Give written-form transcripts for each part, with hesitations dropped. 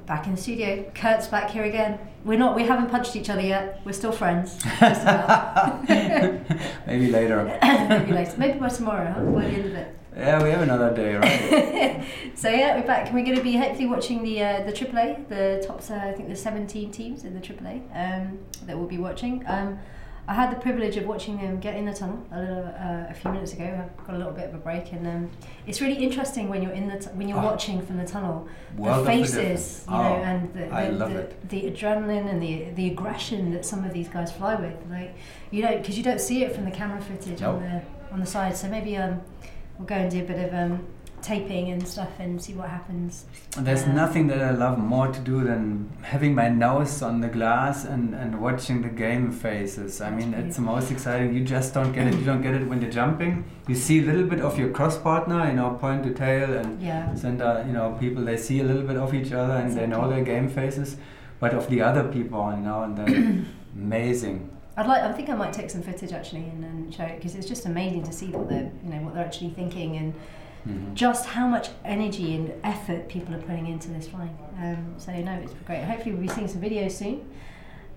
Back in the studio. Kurt's back here again. We haven't punched each other yet. We're still friends. Just about. Maybe later. Maybe later. Maybe by tomorrow, huh? By the end of it. Yeah, we have another day, right? So yeah, we're back. We're going to be hopefully watching the AAA, the top, I think there's 17 teams in the AAA that we'll be watching. I had the privilege of watching them get in the tunnel a few minutes ago. I got a little bit of a break, and it's really interesting when you're when you're watching from the tunnel, the faces, you know, and the adrenaline and the aggression that some of these guys fly with. Like because you don't see it from the camera footage on the side. So maybe we'll go and do a bit of taping and stuff and see what happens. There's nothing that I love more to do than having my nose on the glass and watching the game phases. I mean, it's the most exciting. You just don't get it. You don't get it when you're jumping. You see a little bit of your cross partner, point to tail, and center, people, they see a little bit of each other and they know their game phases. But of the other people, and then amazing. I think I might take some footage actually and show it, because it's just amazing to see what they're actually thinking, and just how much energy and effort people are putting into this flying. So it's great. Hopefully we'll be seeing some videos soon,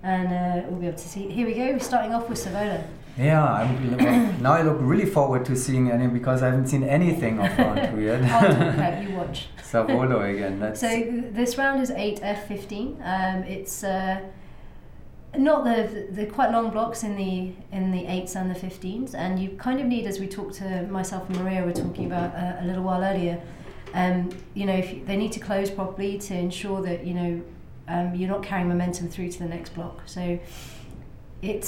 and we'll be able to see. Here we go. We're starting off with Savola. Yeah, now I look really forward to seeing any, because I haven't seen anything of round 2 yet. I'll talk about you watch. Savolo again. So this round is 8F15. It's not the quite long blocks in the 8s and the 15s, and you kind of need, as we talked to myself and Maria were talking about a little while earlier, if they need to close properly to ensure that you're not carrying momentum through to the next block. So it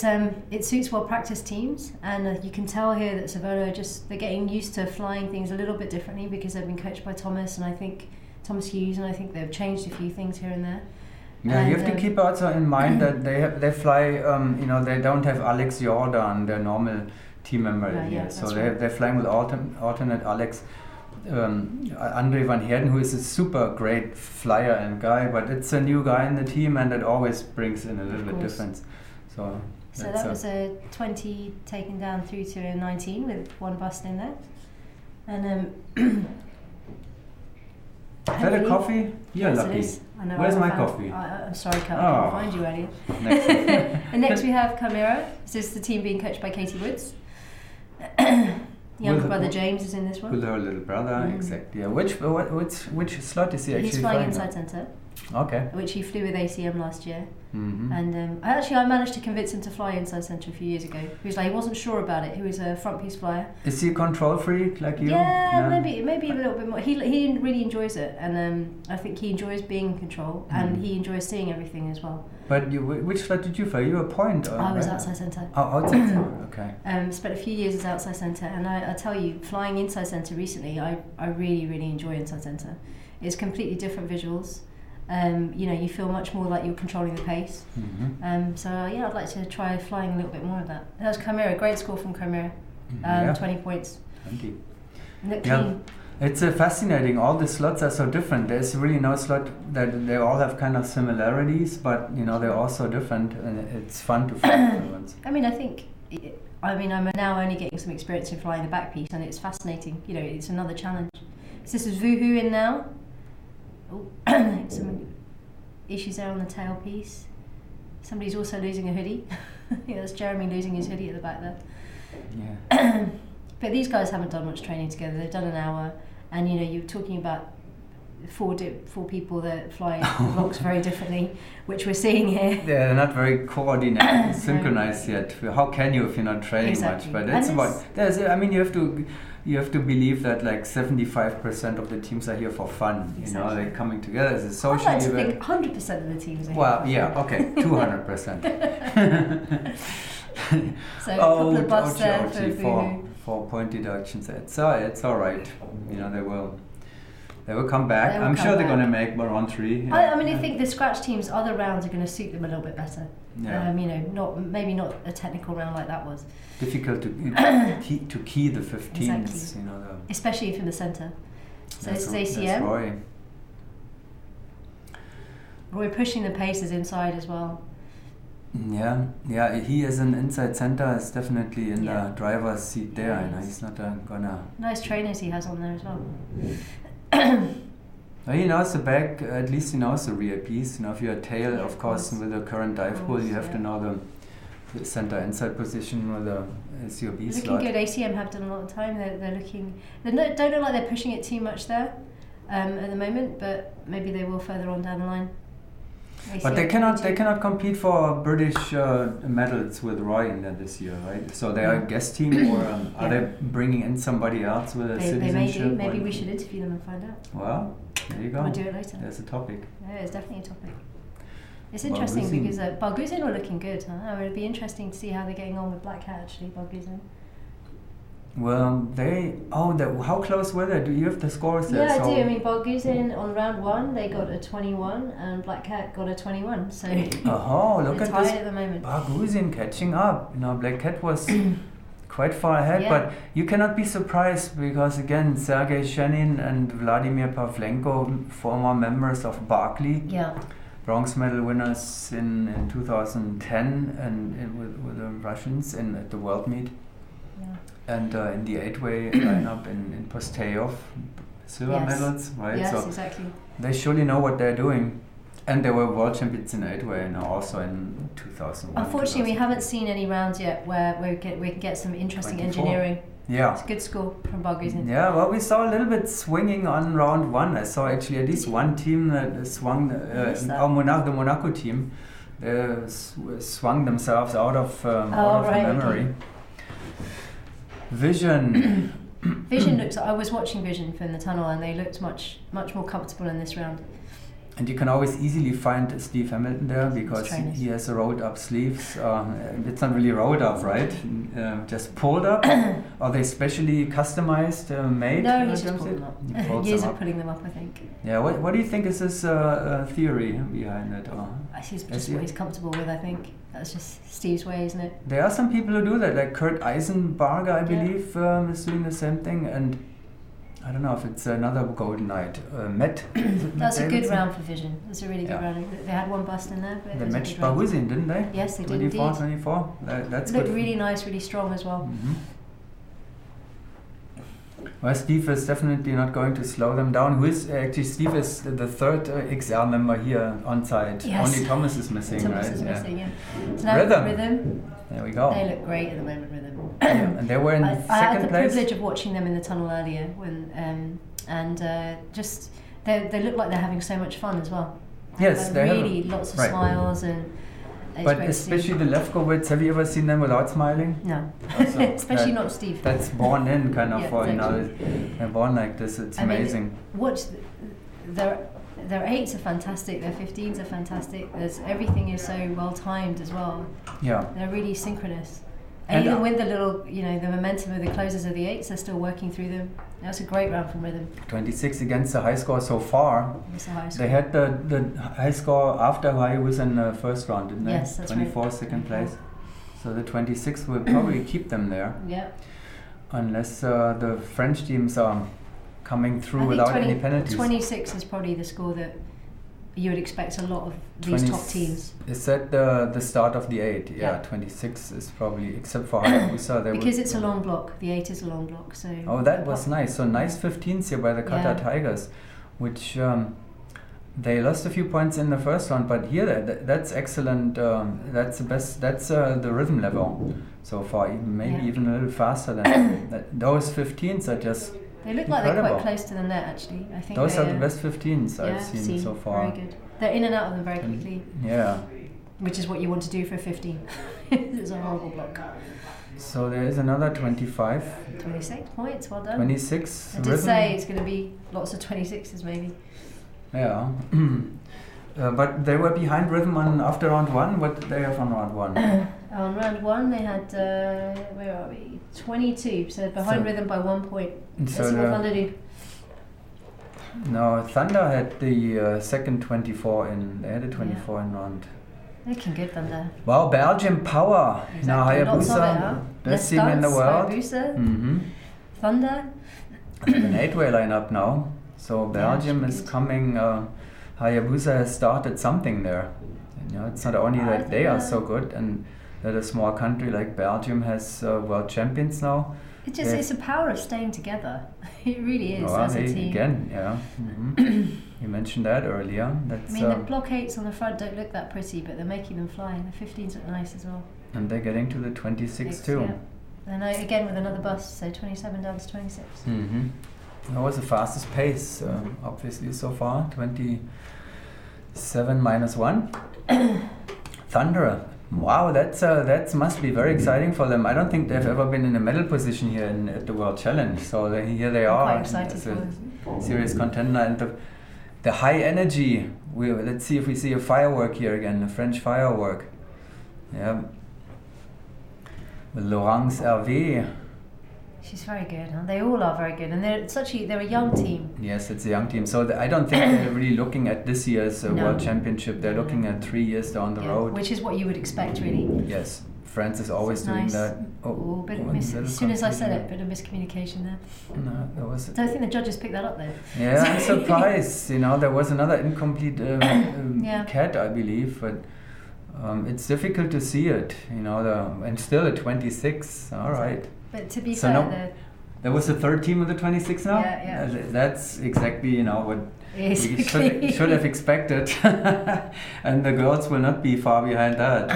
suits well practiced teams, and you can tell here that Savola they're getting used to flying things a little bit differently, because they've been coached by Thomas Hughes, and I think they've changed a few things here and there. Yeah, you have to keep also in mind that they fly. They don't have Alex Jordan, their normal team member here. So they're flying with alternate Alex. Andre van Heerden, who is a super great flyer and guy, but it's a new guy in the team, and it always brings in a little bit difference. So that was a 20 taken down through to a 19 with one bust in there, and is that a coffee? You're lucky. Where's my coffy? I'm sorry, Kat, I couldn't find you earlier. And next we have Chimera. This is the team being coached by Katie Woods. Younger brother James is in this one. With her little brother, exactly. Yeah. Which slot is he actually flying? He's flying inside centre. Okay. Which he flew with ACM last year. Mm-hmm. And I managed to convince him to fly inside centre a few years ago. He wasn't sure about it. He was a front piece flyer. Is he a control freak like you? Yeah, maybe a little bit more. He really enjoys it, and I think he enjoys being in control, and he enjoys seeing everything as well. But which slot did you fly? You were point? I was outside centre. Oh, outside centre. Okay. Spent a few years as outside centre, and I tell you, flying inside centre recently, I really, really enjoy inside centre. It's completely different visuals. You feel much more like you're controlling the pace. Mm-hmm. I'd like to try flying a little bit more of that. That was Chimera, great score from Chimera. 20 points. 20. Look clean. It's fascinating. All the slots are so different. There's really no slot that they all have kind of similarities, but they're all so different, and it's fun to fly once. I'm now only getting some experience in flying the back piece, and it's fascinating. It's another challenge. So this is Vuhu in now. Some issues there on the tail piece. Somebody's also losing a hoodie. That's Jeremy losing his hoodie at the back there. Yeah. But these guys haven't done much training together. They've done an hour, and you're talking about four people that fly blocks very differently, which we're seeing here. They're not very coordinated, synchronized yet. How can you if you're not training much? But you have to believe that like 75% of the teams are here for fun. Exactly. They're coming together as a social event. I like to think 100% of the teams are here. Well, yeah, okay, 200%. So a couple of busts there for 4-point deductions. It's all right. They will come back. I'm sure they're going to make around 3. Yeah. I think the scratch teams, other rounds are going to suit them a little bit better. Yeah. Not a technical round like that was. Difficult to key the 15s. Exactly. Especially from the centre. So this is ACM. That's Roy. We're pushing the paces inside as well. Yeah. He as an inside centre is definitely in the driver's seat there. He's not gonna. Nice trainers he has on there as well. Well, he knows the back, at least he knows the rear piece. You know, if you're a tail, Yeah, of course, with the current dive pool, you have to know the center inside position with the COB slot. Looking good. ACM have done a lot of time. They're looking. They don't look like they're pushing it too much there at the moment, but maybe they will further on down the line. ACM but they cannot compete for British medals with Roy in there this year, right? So they are a guest team, or are they bringing in somebody else with a citizenship? They may do. Maybe we should interview them and find out. Well, there you go. We'll do it later. There's a topic. Yeah, it's definitely a topic. It's interesting because Barguzin were looking good. Huh? It would be interesting to see how they're getting on with Black Hat, actually, Barguzin. Well, how close were they? Do you have the scores there? Yeah, I do. I mean, Barguzin on round 1, they got a 21, and Black Cat got a 21. So look at this. At the moment. Barguzin catching up. You know, Black Cat was quite far ahead, but you cannot be surprised because again, Sergei Shenin and Vladimir Pavlenko, former members of Barkley. Yeah. Bronze medal winners in 2010 and with the Russians at the World Meet. Yeah. And in the 8-way lineup in Posteyov, silver medals, right? Yes, so exactly. They surely know what they're doing. And they were world champions in 8-way and also in 2001. Unfortunately, we haven't seen any rounds yet where we can get some interesting 24. engineering. Yeah. It's a good score from Barguzin. Yeah, well, we saw a little bit swinging on round 1. I saw actually at least one team that swung, the Monaco team, swung themselves out of memory. Okay. Vision. Vision looks. I was watching Vision from the tunnel, and they looked much more comfortable in this round. And you can always easily find Steve Hamilton there because he has a rolled up sleeves. It's not really rolled up, right? Just pulled up. Are they specially customized, made? No, he's just pulled them up. Years of pulling them up, I think. Yeah, what do you think is his theory behind it? It's just what he's comfortable with, I think. That's just Steve's way, isn't it? There are some people who do that, like Kurt Eisenbarger, I believe, is doing the same thing. And I don't know if it's another Golden Knight. Matt. That's a good round for Vision. That's a really good round. They had one bust in there. But they matched Barguzin, didn't they? Yes, they did. 24. That's good. Looked really nice, really strong as well. Mm-hmm. Well, Steve is definitely not going to slow them down. Steve is the third XR member here on site. Yes. Only Thomas is missing, Thomas right? is missing, yeah. So now Rhythm. There we go. They look great at the moment, Rhythm. And they were in second place. I had the privilege of watching them in the tunnel earlier, just they look like they're having so much fun as well. Yes, they really lots of smiles and. But especially the Lefkowitz, have you ever seen them without smiling? No, especially not Steve. That's born in kind of, exactly. They're born like this. It's amazing. Their 8s are fantastic. Their 15s are fantastic. Everything is so well timed as well. Yeah, they're really synchronous. And even with the little, the momentum of the closes of the 8s, they're still working through them. That's a great round from Rhythm. 26 against the high score so far. It's a high score. They had the high score after Hawaii was in the first round, didn't they? Yes, that's 24, right. Second place. So the 26 will probably keep them there. Yeah. Unless the French teams are coming through without any penalties. 26 is probably the score that you would expect a lot of these top teams. Is that the start of the 8? Yeah, 26 is probably, except for Hayabusa. Because it's a long block. The 8 is a long block. So. Oh, that was nice. So nice 15s here by the Qatar Tigers, which they lost a few points in the first round, but here that's excellent. That's the best. That's the rhythm level so far. Even a little faster than that. Those 15s are just. They look like they're quite close to the net, actually. I think those are the best 15s I've seen so far. Very good. They're in and out of them very quickly. Yeah. Which is what you want to do for a 15. It's a horrible block. So there is another 25. 26 points, well done. 26. I did say it's going to be lots of 26s maybe. Yeah. But they were behind Rhythm after round 1. What did they have on round 1? On round 1 they had, where are we? 22, so behind Rhythm by 1 point. Let's see what Thunder do. No, Thunder had the second 24 in. They had a 24 in round. Looking good, Thunder. Wow, Belgium power. Exactly. Now Hayabusa, best team in the world. Hayabusa, Thunder. An 8-way lineup now. So Belgium is coming. Hayabusa has started something there. It's not only that they are so good and that a small country like Belgium has world champions now, It's a power of staying together. It really is as a team. Again, yeah. Mm-hmm. You mentioned that earlier. That's, the block 8s on the front don't look that pretty, but they're making them fly. The 15s look nice as well. And they're getting to the 26 too. Yeah. And again with another bust, so 27 down to 26. Mm-hmm. That was the fastest pace, obviously, so far. 27 minus 1. Thunderer. Wow, that must be very exciting for them. I don't think they've ever been in a medal position here at the World Challenge. So here they are. Quite excited for them. Serious contender. And the high energy. Let's see if we see a firework here again, a French firework. Yeah. Laurence Hervé. She's very good, huh? They all are very good, and they're a young team. Yes, it's a young team. So I don't think they're really looking at this year's World Championship. They're looking at 3 years down the road. Which is what you would expect, really. Yes, France is always doing that. As soon as I said it, a bit of miscommunication there. No, there was. I don't think the judges picked that up though. Yeah, I'm surprised. There was another incomplete cat, I believe, but. It's difficult to see it, and still at 26. All right. But to be fair, there was a third team of the 26 now. Yeah. That's exactly what we should have expected, and the girls will not be far behind that.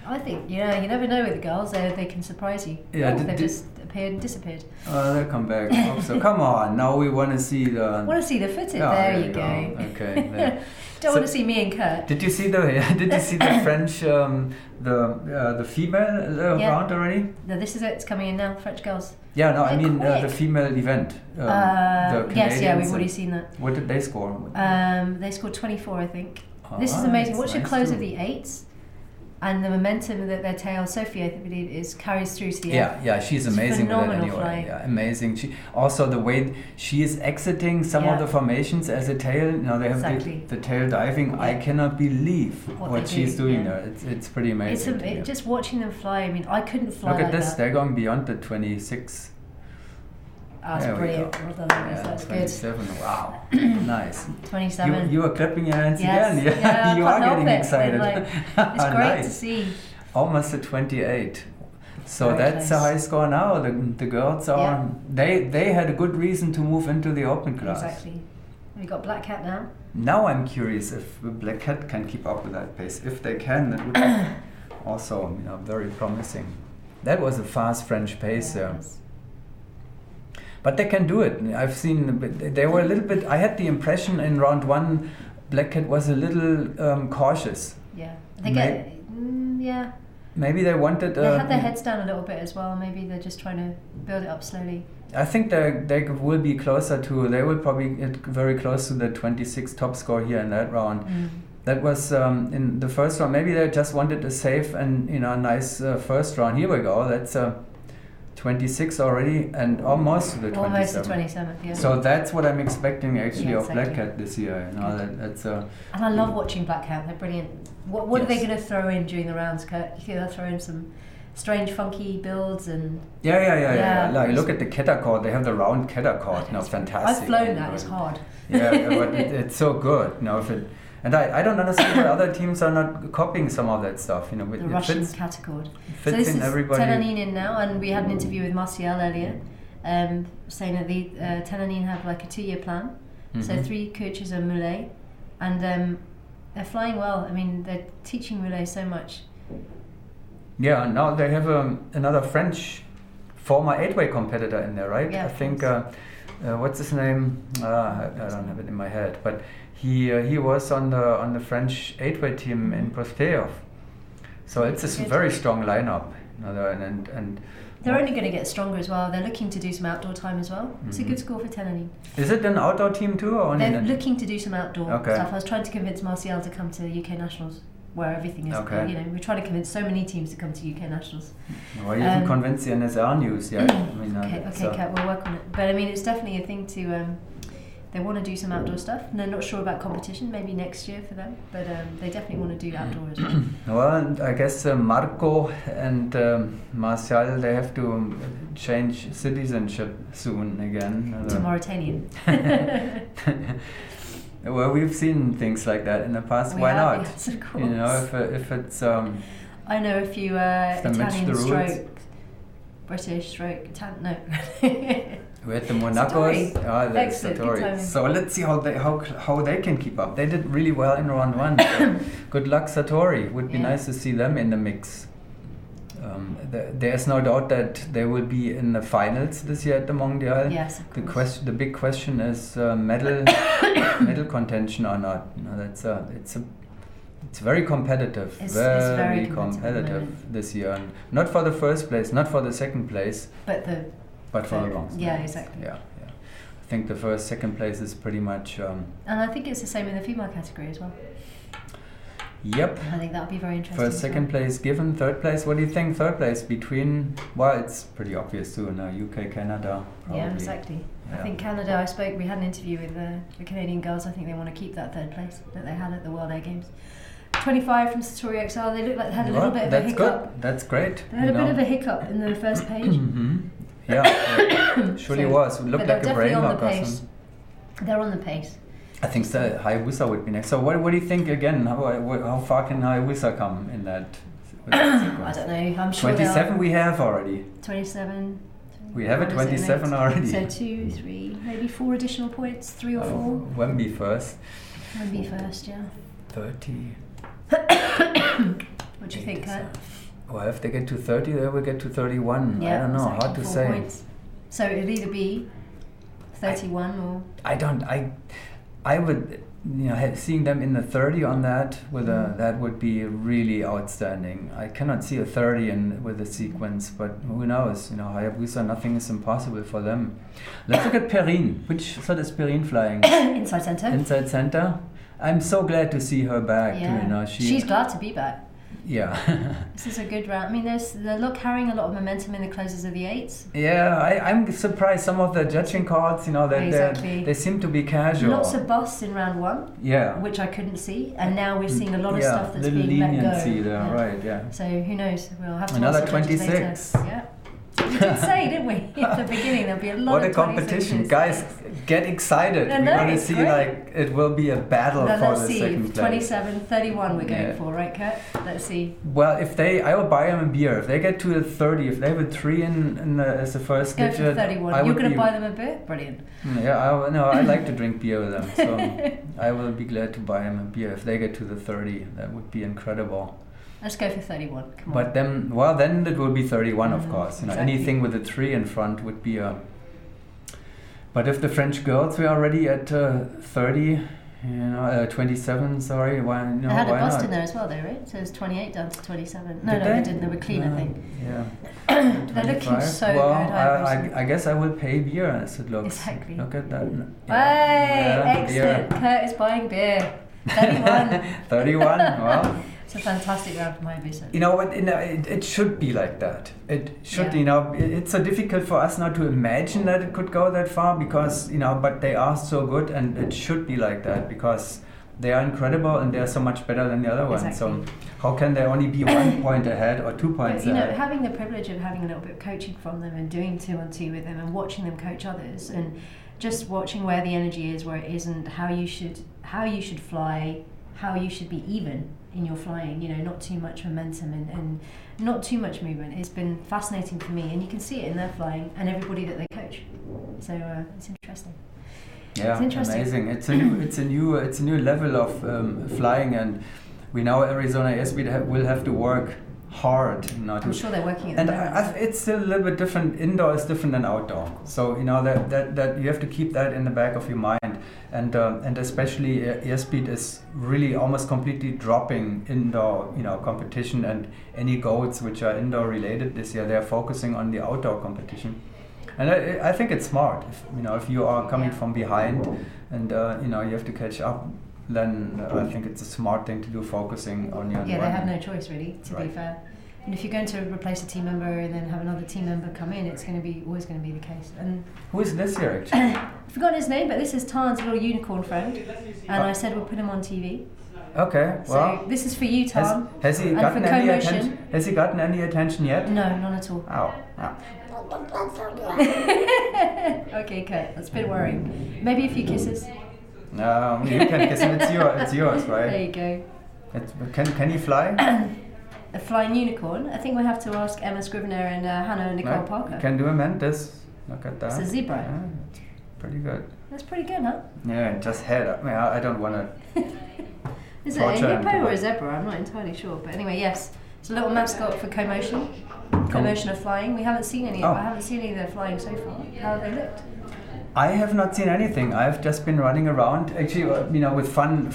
I think you never know with the girls. They can surprise you. Yeah, they've just appeared and disappeared. They'll come back. So come on, now we want to see the. Want to see the footed? There you go. Okay. Don't want to see me and Kurt. Did you see the French the female round already? No, this is it. It's coming in now. French girls. Yeah, no, I mean the female event. The yes, we've already seen that. What did they score? They scored 24, I think. This is amazing. Watch the close of the 8s. And the momentum that their tail, Sophie, I believe, carries through to the end. Yeah, she's amazing with it anyway. Flying. Yeah, amazing. Also the way she is exiting some of the formations as a tail. They have the tail diving. Yeah. I cannot believe what she's doing there. It's pretty amazing. Just watching them fly. I mean, I couldn't fly. Look at like this. That. They're going beyond the 26. That's brilliant. Well done, that's 27. Good. Wow. Nice. 27. You are clapping your hands again. Yeah, you are getting excited. It's great to see. Almost a 28. So Very that's close. a high score now. The girls are they had a good reason to move into the open class. Exactly. We got Black Cat now. Now I'm curious if Black Cat can keep up with that pace. If they can, that would be also very promising. That was a fast French pace there. But they can do it. I've seen they were a little bit. I had the impression in round 1, Black Cat was a little cautious. Yeah, Maybe they wanted. They had their heads down a little bit as well. Maybe they're just trying to build it up slowly. I think they will be closer to. They will probably get very close to the 26 top score here in that round. That was in the first round. Maybe they just wanted a safe and nice first round. Here we go. That's 26 already and almost to the 27. Almost the 27th, yeah. So that's what I'm expecting actually of exactly. Black Cat this year. That's and I love watching Black Cat. They're brilliant. What are they going to throw in during the rounds, Kurt? You think they'll throw in some strange, funky builds and? Yeah. Like, look at the Kettercord. They have the round Kettercord. Fantastic. I've flown that. It's hard. Yeah, but it's so good. And I don't understand why other teams are not copying some of that stuff. The Russian Kettercord. So this is everybody. Tenanin in now, and we had an interview with Martial earlier, saying that the Tenanin have like a 2-year plan. So 3 coaches are Moulet, and they're flying well. I mean, they're teaching Moulet so much. Yeah, now they have another French former 8-way competitor in there, right? Yeah, I think. What's his name? I don't have it in my head, but. He was on the French 8-way team in Posteyov, so it's a very strong lineup. And they're only going to get stronger as well. They're looking to do some outdoor time as well. It's a good score for Tenanin. Is it an outdoor team too, or only? They're looking to do some outdoor stuff. I was trying to convince Martial to come to UK Nationals, where everything is. Okay. We're trying to convince so many teams to come to UK Nationals. Well, you can convince the NSR News, yeah. Okay, Kat, we'll work on it. But I mean, it's definitely a thing to. They want to do some outdoor stuff. And they're not sure about competition, maybe next year for them. But they definitely want to do outdoor as well. Well, I guess Marco and Martial, they have to change citizenship soon again. To Mauritanian. Well, we've seen things like that in the past. Why not? Yes, of course. If it's. I know a few Italian stroke British stroke Italian. No. We had the Monacos. That's Excellent, good timing. So let's see how they can keep up. They did really well in round 1. So good luck, Satori. Would be nice to see them in the mix. There's no doubt that they will be in the finals this year at the Mondial. Yes, of course. The big question is medal contention or not. It's very competitive. It's very very competitive this year. And not for the first place, not for the second place, but for the bronze. Yeah, exactly. Yeah. I think the first, second place is pretty much. And I think it's the same in the female category as well. Yep. I think that would be very interesting. First, second place given, third place. What do you think? Third place between? Well, it's pretty obvious too. No, UK, Canada. Probably. Yeah, exactly. Yeah. I think Canada. We had an interview with the Canadian girls. I think they want to keep that third place that they had at the World Air Games. 25 from Satori XR. They looked like they had a little bit of a hiccup. Good. That's great. They had a bit of a hiccup in the first page. Yeah, surely was. It looked like a brain lock or something. They're on the pace. I think the Hayabusa would be next. So what do you think again? How far can Hayabusa come in that? I don't know. I'm sure 27 we have already. 27. We have a 27 already. So 2, 3, maybe 4 additional points. 3 or 4. Wemby first. Wemby first, yeah. 30. What do you think, Kurt? Well, if they get to 30, they will get to 31. Yeah, I don't know. exactly. Hard to 4 say. Points. So it'll either be 31 or. I would, seeing them in the 30 on that that would be really outstanding. I cannot see a 30 with a sequence, but who knows? Hayabusa, nothing is impossible for them. Let's look at Perrine. Which side is Perrine flying? Inside center. Inside center. I'm so glad to see her back. Yeah. She's glad to be back. Yeah. This is a good round. I mean, they're carrying a lot of momentum in the closes of the 8s. Yeah, I'm surprised some of the judging calls, they seem to be casual. Lots of busts in round 1. Yeah. Which I couldn't see, and now we're seeing a lot of stuff that's little being let go. leniency there, right? Yeah. So who knows? We'll have to another 26. Yeah. We did say, didn't we, at the beginning there'll be a lot of 26s. What a competition. Guys, get excited. We're going to see, it will be a battle for the second place. 27, 31 we're going for, right, Kurt? Let's see. Well, I will buy them a beer. If they get to the 30, if they have a 3 as the first digit, go for 31. You're going to buy them a beer? Brilliant. Yeah, I like to drink beer with them, so I will be glad to buy them a beer. If they get to the 30, that would be incredible. Let's go for 31. Come on. But then it will be 31, of course. Exactly. Anything with a 3 in front would be a. But if the French girls were already at 30, 27. Sorry, why? They had a bust in there as well, though, right? So it was 28 down to 27. No, they didn't. They were clean, I think. Yeah. They're looking so good. I guess I will pay beer as it looks. Exactly. Look at that. Hey, excellent. Beer. Kurt is buying beer. 31. 31. Well. It's a fantastic round for my business. It should be like that. It should, it's so difficult for us now to imagine that it could go that far because, but they are so good and it should be like that because they are incredible and they are so much better than the other ones. So how can they only be 1 point ahead or 2 points ahead? Having the privilege of having a little bit of coaching from them and doing 2-on-2 with them and watching them coach others and just watching where the energy is, where it isn't, how you should fly, how you should be even in your flying, not too much momentum and not too much movement. It's been fascinating for me, and you can see it in their flying and everybody that they coach. So it's interesting. Yeah, it's interesting. Amazing. It's a new level of flying, and we know Arizona ASB will have to work hard. I'm sure they're working at and it's still a little bit different. Indoor is different than outdoor. So that you have to keep that in the back of your mind. And especially airspeed is really almost completely dropping indoor competition, and any goals which are indoor related this year they're focusing on the outdoor competition. And I think it's smart. If you are coming from behind and you have to catch up, then I think it's a smart thing to do, focusing on your. Yeah, they have no choice really, to be fair. And if you're going to replace a team member and then have another team member come in, it's always going to be the case. And who is this here actually? I've forgotten his name, but this is Tan's little unicorn friend, and I said we'll put him on TV. Okay, well. So this is for you, Tan. Has he gotten any attention? Has he gotten any attention yet? No, none at all. Oh. Okay, Kurt, that's a bit worrying. Maybe a few kisses. No, you can kiss him. It's yours, right? There you go. Can he fly? a flying unicorn, I think we have to ask Emma Scrivener and Hannah Nicole Parker. You can do a mantis. Look at that. It's a zebra. Yeah, it's pretty good. That's pretty good, huh? Yeah, just head up. I don't want to. Is it a hippo or a zebra? I'm not entirely sure. But anyway, yes. It's a little mascot for Co-Motion. Co-Motion of flying. We haven't seen any. I haven't seen any of their flying so far. How have they looked? I have not seen anything. I've just been running around. Actually, with fun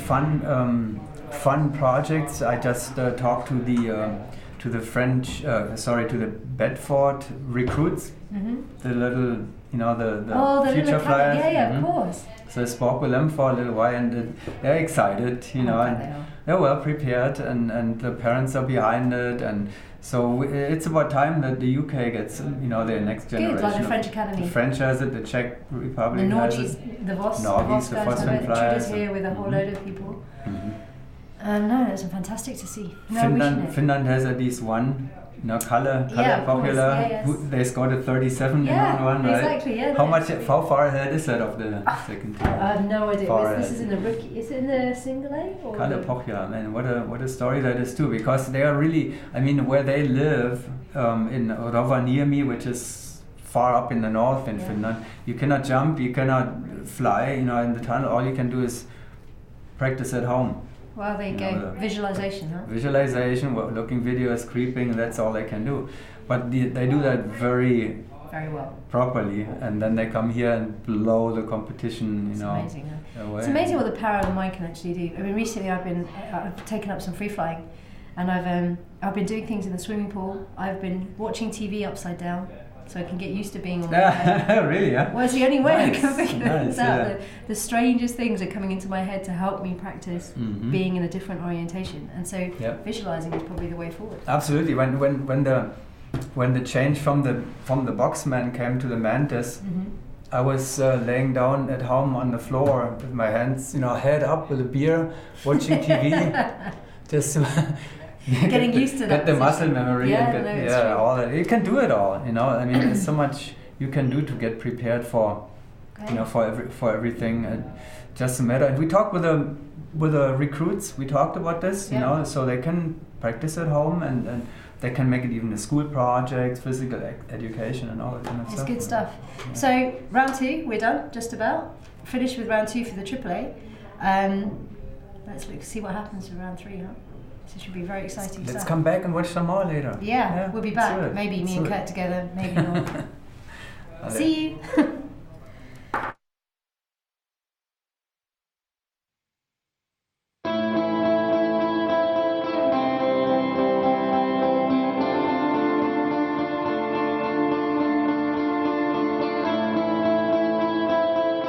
projects. I just talked to the French. To the Bedford recruits. Mm-hmm. The little, the future flyers. Yeah, of course. So I spoke with them for a little while, and they're excited, and they're well prepared, and the parents are behind it, and so it's about time that the UK gets, their next generation. Good, like the French Academy. The French has it, the Czech Republic has it. The Vos the Phosphine flyers. Judas here with a whole load of people. Mm-hmm. No, it's fantastic to see. Finland has at least one. Color popular. They scored a 37 in round one, right? Exactly. Yeah. How far ahead is that of the second team? I have no idea. This is in the rookie. Is it in the single A? Color popular, man. What a story that is too. Because they are really. Where they live in Rovaniemi, which is far up in the north in Finland, you cannot jump, you cannot fly. In the tunnel, all you can do is practice at home. Well, there you go. Visualization, huh? Visualization, looking videos, creeping, that's all they can do. But they do that very well. Properly, and then they come here and blow the competition, It's amazing, huh? away. It's amazing what the power of the mind can actually do. Recently I've taken up some free flying, and I've been doing things in the swimming pool. I've been watching TV upside down, so I can get used to being on my head. Really, yeah? Well, it's the only way I can figure things out. The strangest things are coming into my head to help me practice being in a different orientation. And so visualizing is probably the way forward. Absolutely. When the change from the boxman came to the mantis, I was laying down at home on the floor with my hands, head up with a beer, watching TV, just getting used to that. Get the muscle memory and all that. You can do it all, there's so much you can do to get prepared for, for everything. Just a matter. And we talked with the recruits. We talked about this, so they can practice at home and they can make it even a school project, physical education, and all that kind of stuff. It's good stuff. Yeah. So round 2, we're done, just about. Finished with round 2 for the AAA. Let's see what happens in round 3, huh? So it should be very exciting stuff. Let's come back and watch some more later. Yeah, we'll be back. Maybe me and Kurt together, maybe not. See you.